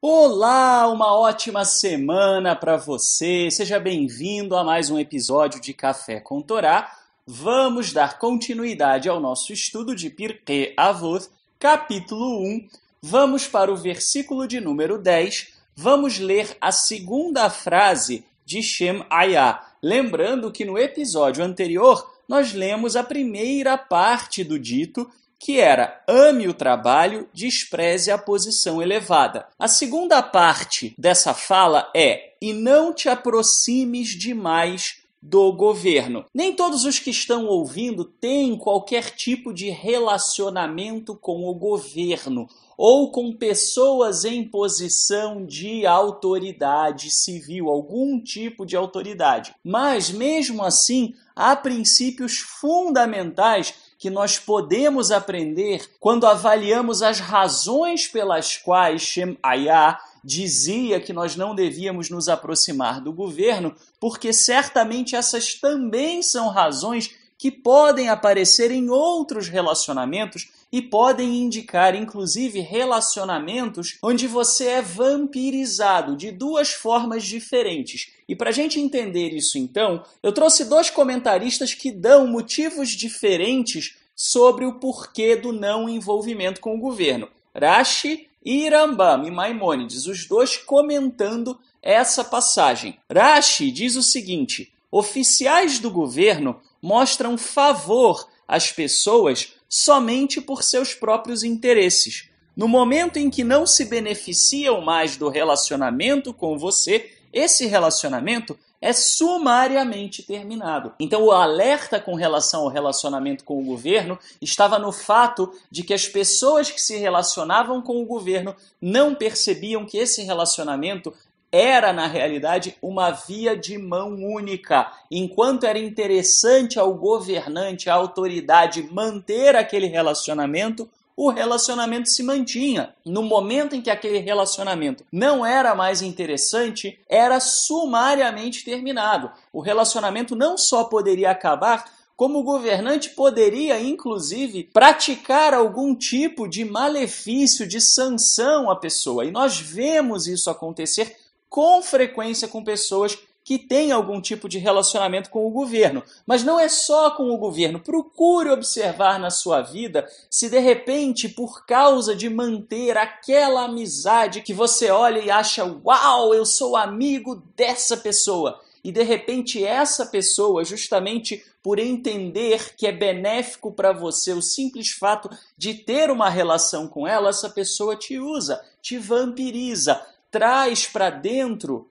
Olá, uma ótima semana para você. Seja bem-vindo a mais um episódio de Café com Torá. Vamos dar continuidade ao nosso estudo de Pirkei Avot, capítulo 1. Vamos para o versículo de número 10. Vamos ler a segunda frase de Shem Ayah. Lembrando que no episódio anterior nós lemos a primeira parte do dito, que era: ame o trabalho, despreze a posição elevada. A segunda parte dessa fala é: e não te aproximes demais do governo. Nem todos os que estão ouvindo têm qualquer tipo de relacionamento com o governo ou com pessoas em posição de autoridade civil, algum tipo de autoridade. Mas, mesmo assim, há princípios fundamentais que nós podemos aprender quando avaliamos as razões pelas quais Shem Ayah dizia que nós não devíamos nos aproximar do governo, porque certamente essas também são razões que podem aparecer em outros relacionamentos e podem indicar, inclusive, relacionamentos onde você é vampirizado de duas formas diferentes. E para a gente entender isso, então, eu trouxe dois comentaristas que dão motivos diferentes sobre o porquê do não envolvimento com o governo. Rashi e Rambam e Maimônides, os dois comentando essa passagem. Rashi diz o seguinte: oficiais do governo mostram favor às pessoas somente por seus próprios interesses. No momento em que não se beneficiam mais do relacionamento com você, esse relacionamento é sumariamente terminado. Então, o alerta com relação ao relacionamento com o governo estava no fato de que as pessoas que se relacionavam com o governo não percebiam que esse relacionamento era, na realidade, uma via de mão única. Enquanto era interessante ao governante, à autoridade, manter aquele relacionamento, o relacionamento se mantinha. No momento em que aquele relacionamento não era mais interessante, era sumariamente terminado. O relacionamento não só poderia acabar, como o governante poderia, inclusive, praticar algum tipo de malefício, de sanção à pessoa. E nós vemos isso acontecer com frequência com pessoas que têm algum tipo de relacionamento com o governo. Mas não é só com o governo. Procure observar na sua vida se de repente, por causa de manter aquela amizade que você olha e acha: uau, eu sou amigo dessa pessoa. E de repente essa pessoa, justamente por entender que é benéfico para você o simples fato de ter uma relação com ela, essa pessoa te usa, te vampiriza, traz para dentro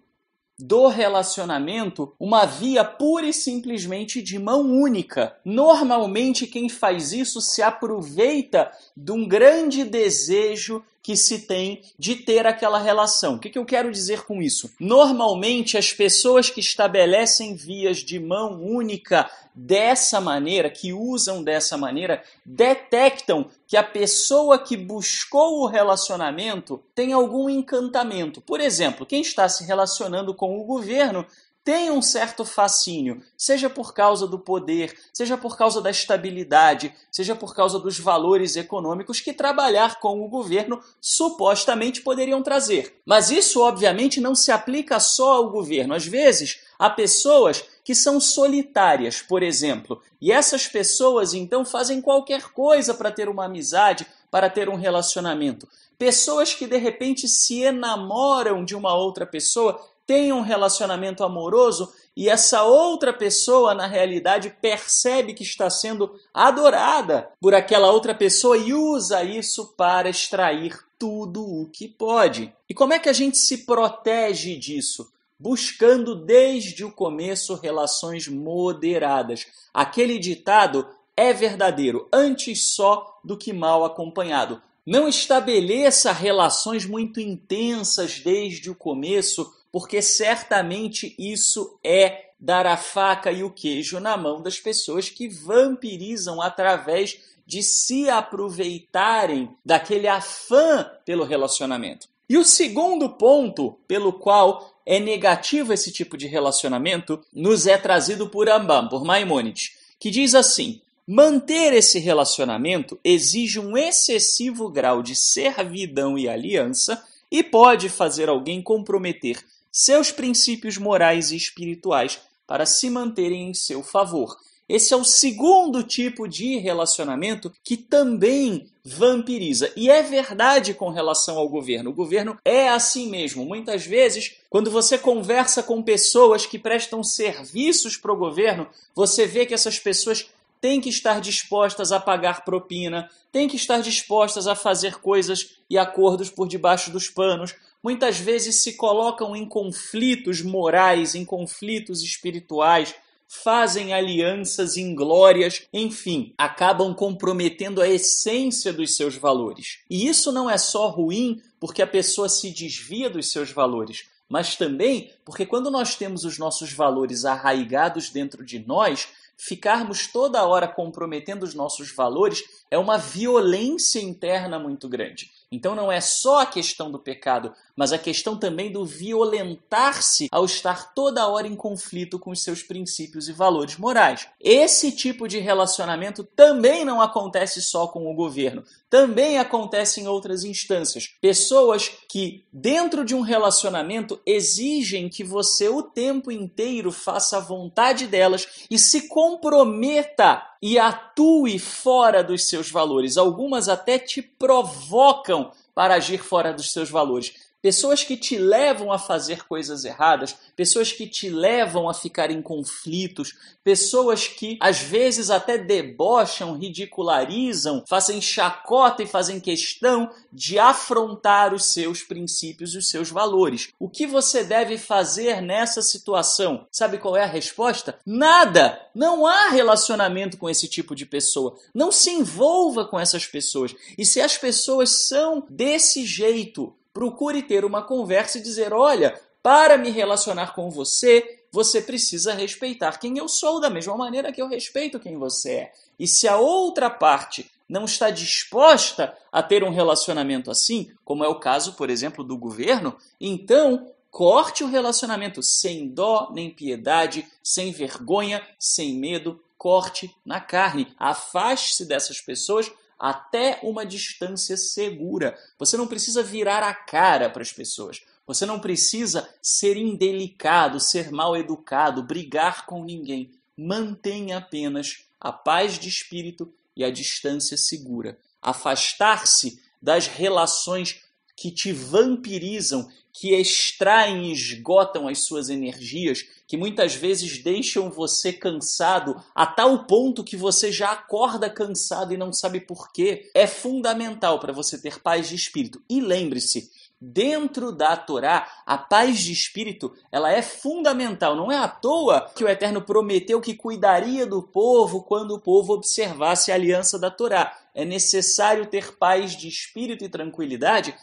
do relacionamento uma via pura e simplesmente de mão única. Normalmente quem faz isso se aproveita de um grande desejo que se tem de ter aquela relação. O que eu quero dizer com isso? Normalmente as pessoas que estabelecem vias de mão única dessa maneira, que usam dessa maneira, detectam que a pessoa que buscou o relacionamento tem algum encantamento. Por exemplo, quem está se relacionando com o governo tem um certo fascínio, seja por causa do poder, seja por causa da estabilidade, seja por causa dos valores econômicos que trabalhar com o governo supostamente poderiam trazer. Mas isso, obviamente, não se aplica só ao governo. Às vezes, há pessoas que são solitárias, por exemplo, e essas pessoas, então, fazem qualquer coisa para ter uma amizade, para ter um relacionamento. Pessoas que, de repente, se enamoram de uma outra pessoa, tem um relacionamento amoroso e essa outra pessoa, na realidade, percebe que está sendo adorada por aquela outra pessoa e usa isso para extrair tudo o que pode. E como é que a gente se protege disso? Buscando desde o começo relações moderadas. Aquele ditado é verdadeiro, antes só do que mal acompanhado. Não estabeleça relações muito intensas desde o começo, porque certamente isso é dar a faca e o queijo na mão das pessoas que vampirizam através de se aproveitarem daquele afã pelo relacionamento. E o segundo ponto pelo qual é negativo esse tipo de relacionamento nos é trazido por Rambam, por Maimônides, que diz assim: manter esse relacionamento exige um excessivo grau de servidão e aliança e pode fazer alguém comprometer seus princípios morais e espirituais para se manterem em seu favor. Esse é o segundo tipo de relacionamento que também vampiriza. E é verdade com relação ao governo. O governo é assim mesmo. Muitas vezes, quando você conversa com pessoas que prestam serviços para o governo, você vê que essas pessoas têm que estar dispostas a pagar propina, têm que estar dispostas a fazer coisas e acordos por debaixo dos panos. Muitas vezes se colocam em conflitos morais, em conflitos espirituais, fazem alianças inglórias, enfim, acabam comprometendo a essência dos seus valores. E isso não é só ruim porque a pessoa se desvia dos seus valores, mas também porque quando nós temos os nossos valores arraigados dentro de nós, ficarmos toda hora comprometendo os nossos valores é uma violência interna muito grande. Então não é só a questão do pecado, mas a questão também do violentar-se ao estar toda hora em conflito com os seus princípios e valores morais. Esse tipo de relacionamento também não acontece só com o governo, também acontece em outras instâncias. Pessoas que, dentro de um relacionamento, exigem que você o tempo inteiro faça a vontade delas e se comprometa e atue fora dos seus valores. Algumas até te provocam para agir fora dos seus valores. Pessoas que te levam a fazer coisas erradas, pessoas que te levam a ficar em conflitos, pessoas que às vezes até debocham, ridicularizam, fazem chacota e fazem questão de afrontar os seus princípios e os seus valores. O que você deve fazer nessa situação? Sabe qual é a resposta? Nada! Não há relacionamento com esse tipo de pessoa. Não se envolva com essas pessoas. E se as pessoas são desse jeito, procure ter uma conversa e dizer, olha, para me relacionar com você, você precisa respeitar quem eu sou, da mesma maneira que eu respeito quem você é. E se a outra parte não está disposta a ter um relacionamento assim, como é o caso, por exemplo, do governo, então corte o relacionamento sem dó nem piedade, sem vergonha, sem medo, corte na carne. Afaste-se dessas pessoas até uma distância segura. Você não precisa virar a cara para as pessoas. Você não precisa ser indelicado, ser mal educado, brigar com ninguém. Mantenha apenas a paz de espírito e a distância segura. Afastar-se das relações que te vampirizam, que extraem e esgotam as suas energias, que muitas vezes deixam você cansado a tal ponto que você já acorda cansado e não sabe por quê, é fundamental para você ter paz de espírito. E lembre-se, dentro da Torá, a paz de espírito ela é fundamental. Não é à toa que o Eterno prometeu que cuidaria do povo quando o povo observasse a aliança da Torá. É necessário ter paz de espírito e tranquilidade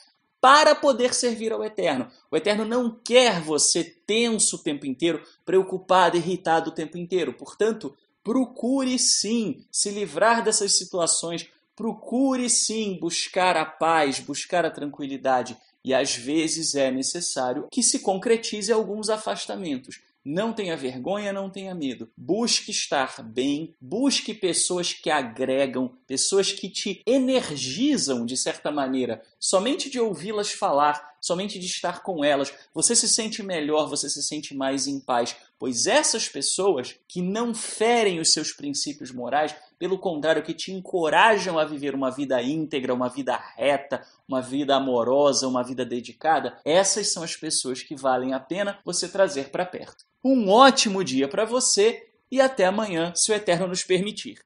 para poder servir ao Eterno. O Eterno não quer você tenso o tempo inteiro, preocupado, irritado o tempo inteiro. Portanto, procure sim se livrar dessas situações, procure sim buscar a paz, buscar a tranquilidade. E às vezes é necessário que se concretize alguns afastamentos. Não tenha vergonha, não tenha medo. Busque estar bem, busque pessoas que agregam, pessoas que te energizam de certa maneira. Somente de ouvi-las falar, somente de estar com elas, você se sente melhor, você se sente mais em paz. Pois essas pessoas que não ferem os seus princípios morais, pelo contrário, que te encorajam a viver uma vida íntegra, uma vida reta, uma vida amorosa, uma vida dedicada, essas são as pessoas que valem a pena você trazer para perto. Um ótimo dia para você e até amanhã, se o Eterno nos permitir.